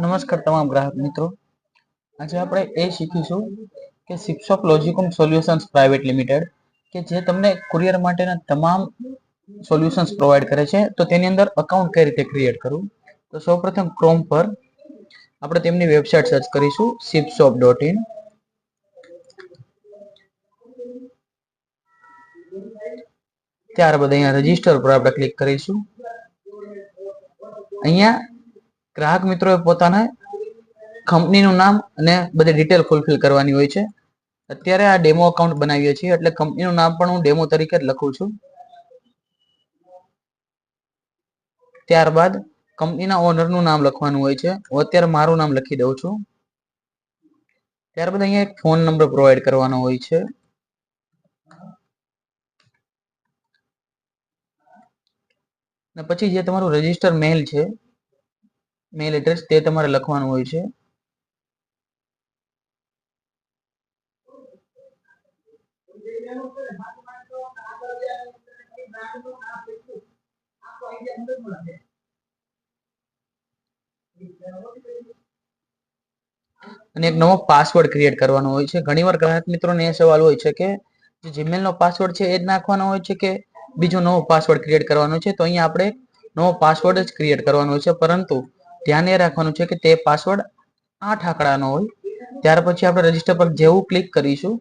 નમસ્કાર તમામ ગ્રાહક મિત્રો. આજે આપણે એ શીખીશું કે શિક્ષક લોજિકોમ સોલ્યુશન્સ પ્રાઇવેટ લિમિટેડ કે જે તમને કુરિયર માટેના તમામ સોલ્યુશન્સ પ્રોવાઈડ કરે છે, તો તેની અંદર અકાઉન્ટ કઈ રીતે ક્રિએટ કરવું. તો સૌપ્રથમ ક્રોમ પર આપણે તેમની વેબસાઇટ સર્ચ કરીશું shipshop.in. ત્યારબાદ અહીંયા રજીસ્ટર પર આપણે ક્લિક કરીશું. અહીંયા ગ્રાહક મિત્રોએ પોતાના કંપનીનું નામ અને બધી ડિટેલ ફુલફિલ કરવાની હોય છે. અત્યારે આ ડેમો અકાઉન્ટ બનાવીએ છીએ એટલે કંપનીનું નામ પણ હું ડેમો તરીકે જ લખું છું. ત્યારબાદ કંપનીના ઓનરનું નામ લખવાનું હોય છે. હું અત્યારે મારું નામ લખી દઉં છું. ત્યારબાદ અહીંયા એક ફોન નંબર પ્રોવાઈડ કરવાનો હોય છે. અને પછી જે તમારું રજીસ્ટર મેલ છે, મેલ એડ્રેસ તે તમારે લખવાનું હોય છે. અને એક નવો પાસવર્ડ ક્રિએટ કરવાનો હોય છે. ઘણીવાર ગ્રાહક મિત્રોને એ સવાલ હોય છે કે જે જીમેલ નો પાસવર્ડ છે એ જ નાખવાનો હોય છે કે બીજો નવો પાસવર્ડ ક્રિએટ કરવાનો છે. તો અહીંયા આપણે નવો પાસવર્ડ જ ક્રિએટ કરવાનો હોય છે, પરંતુ ધ્યાન એ રાખવાનું છે કે તે પાસવર્ડ 8 આંકડાનો હોય. ત્યાર પછી આપણે રજીસ્ટર પર જેવું ક્લિક કરીશું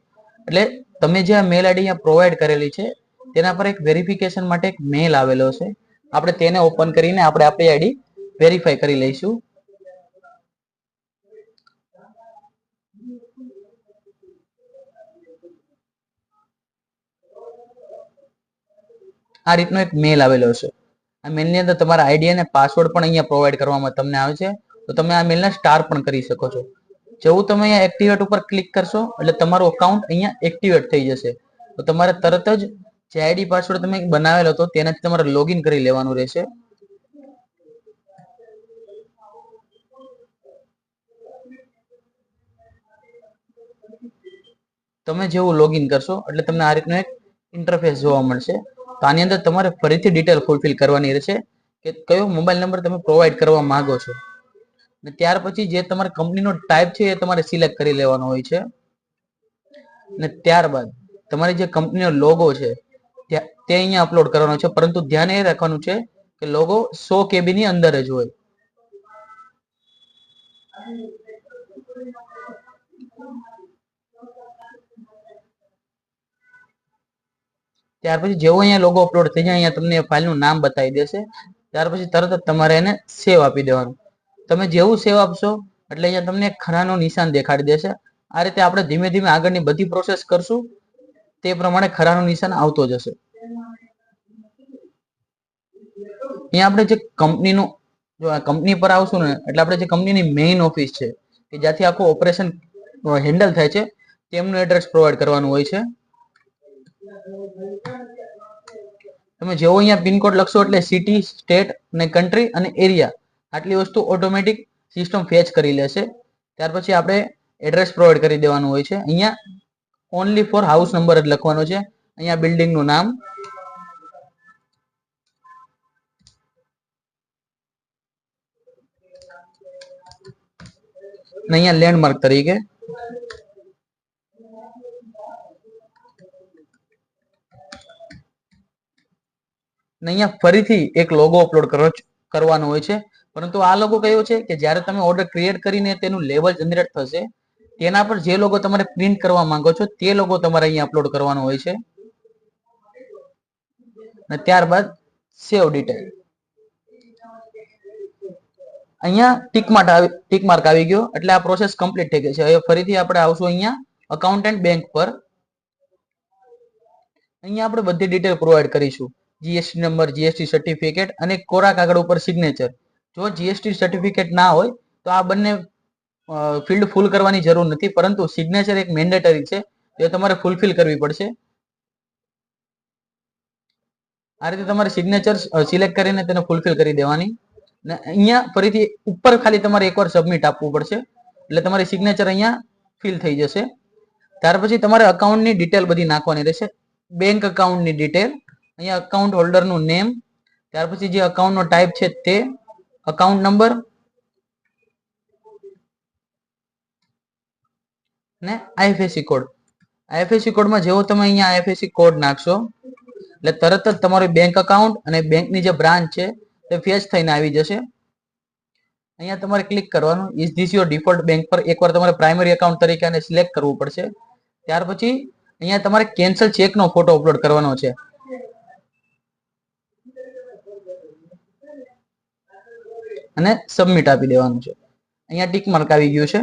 એટલે તમે જે આ મેલ આઈડી અહીંયા પ્રોવાઈડ કરેલી છે તેના પર એક વેરિફિકેશન માટે એક મેલ આવેલો છે. આપણે તેને ઓપન કરીને આપણે આપણી આઈડી વેરીફાઈ કરી લઈશું. આ રીતનો એક મેલ આવેલો છે. આ મેલની અંદર તમારા આઈડી અને પાસવર્ડ પણ અહીંયા પ્રોવાઈડ કરવામાં તમને આવે છે. તો તમે આ મેલને સ્ટાર પણ કરી શકો છો. જેવું તમે અહીંયા એક્ટિવેટ ઉપર ક્લિક કરશો એટલે તમારું અકાઉન્ટ અહીંયા એક્ટિવેટ થઈ જશે. તો તમારે તરત જ જે આઈડી પાસવર્ડ તમે બનાવેલો હતો તેનાથી તમારે લોગિન કરી લેવાનું રહેશે. તમે જેવું લોગિન કરશો એટલે તમને આ રીતનો એક ઇન્ટરફેસ જોવા મળશે. તો આની અંદર તમારે ફરીથી ડિટેલ ફુલફિલ કરવાની રહેશે કે કયો મોબાઈલ નંબર તમે પ્રોવાઈડ કરવા માંગો છો. અને ત્યાર પછી જે તમારી કંપનીનો ટાઈપ છે એ તમારે સિલેક્ટ કરી લેવાનો હોય છે. અને ત્યારબાદ તમારી જે કંપનીનો લોગો છે તે અહીંયા અપલોડ કરવાનો છે, પરંતુ ધ્યાન એ રાખવાનું છે કે લોગો 100 KB ની અંદર જ હોય. ત્યાર પછી જેવો અહીંયા લોગો અપલોડ થઈ જાય અહીંયા તમને ફાઇલનું નામ બતાવી દેશે. ત્યાર પછી તરત જ તમારે એને સેવ આપી દેવાનું. તમે જેવું સેવ આપશો એટલે અહીંયા તમને ખરાનું નિશાન દેખાડી દેશે. આ રીતે આપણે ધીમે ધીમે આગળની બધી પ્રોસેસ કરશું તે પ્રમાણે ખરાનું નિશાન આવતો જશે. અહીંયા આપણે જે કંપનીનું જો આ કંપની પર આવશું ને એટલે આપણે જે કંપનીની મેઇન ઓફિસ છે કે જ્યાંથી આખું ઓપરેશન હેન્ડલ થાય છે તેમનું એડ્રેસ પ્રોવાઈડ કરવાનું હોય છે. તમે જેવો અહીંયા પિનકોડ લખશો એટલે સિટી, સ્ટેટ અને કન્ટ્રી અને એરિયા આટલી વસ્તુ ઓટોમેટિક સિસ્ટમ ફેચ કરી લેશે. ત્યાર પછી આપણે એડ્રેસ પ્રોવાઈડ કરી દેવાનું હોય છે. અહીંયા ઓનલી ફોર હાઉસ નંબર જ લખવાનો છે. અહીંયા બિલ્ડિંગનું નામ, અહીંયા લેન્ડમાર્ક તરીકે અહીંયા ફરીથી એક લોગો અપલોડ કરવાનો હોય છે. પરંતુ આ લોગો કયો છે કે જ્યારે તમે ઓર્ડર ક્રિએટ કરીને તેનું લેવલ જનરેટ થશે તેના પર જે લોગો તમારે પ્રિન્ટ કરવા માંગો છો તે લોગો તમારે અહીંયા અપલોડ કરવાનો હોય છે. અને ત્યારબાદ સેવ ડિટેલ. અહીંયા ટીક માર્ક આવી ગયો એટલે આ પ્રોસેસ કમ્પ્લીટ થઈ ગઈ છે. હવે ફરીથી આપણે આવશું અહીંયા અકાઉન્ટન્ટ બેંક પર. અહીંયા આપણે બધી ડિટેલ પ્રોવાઈડ કરીશું. જીએસટી નંબર, જીએસટી સર્ટિફિકેટ અને કોરા કાગળ ઉપર સિગ્નેચર. જો જીએસટી સર્ટિફિકેટ ના હોય તો આ બંને ફિલ્ડ ફૂલ કરવાની જરૂર નથી, પરંતુ સિગ્નેચર એક મેન્ડેટરી છે, તે તમારે ફૂલફિલ કરવી પડશે. આ રીતે તમારે સિગ્નેચર સિલેક્ટ કરીને તેને ફૂલફિલ કરી દેવાની. ને અહીંયા ફરીથી ઉપર ખાલી તમારે એકવાર સબમિટ આપવું પડશે એટલે તમારી સિગ્નેચર અહીંયા ફિલ થઈ જશે. ત્યાર પછી તમારે અકાઉન્ટની ડિટેલ બધી નાખવાની રહેશે. બેંક અકાઉન્ટની ડિટેલ, અહીંયા અકાઉન્ટ હોલ્ડરનું નેમ, ત્યાર પછી જે અકાઉન્ટનો ટાઈપ છે તે, અકાઉન્ટ નંબર, ને આઈએફએસસી કોડ. આઈએફએસસી કોડમાં જેવો તમે અહીંયા આઈએફએસસી કોડ નાખશો એટલે તરત જ તમારું બેંક અકાઉન્ટ અને બેંકની જે બ્રાન્ચ છે તે ફેચ થઈને આવી જશે. અહીંયા તમારે ક્લિક કરવાનું is this your default bank પર એકવાર તમારે પ્રાઇમરી એકાઉન્ટ તરીકે આને સિલેક્ટ કરવું પડશે. ત્યાર પછી અહીંયા તમારે કેન્સલ ચેકનો ફોટો અપલોડ કરવાનો છે. અને સબમિટ આપી દેવાનું છે. અહીંયા ટીક માર્ક આવી ગયું છે.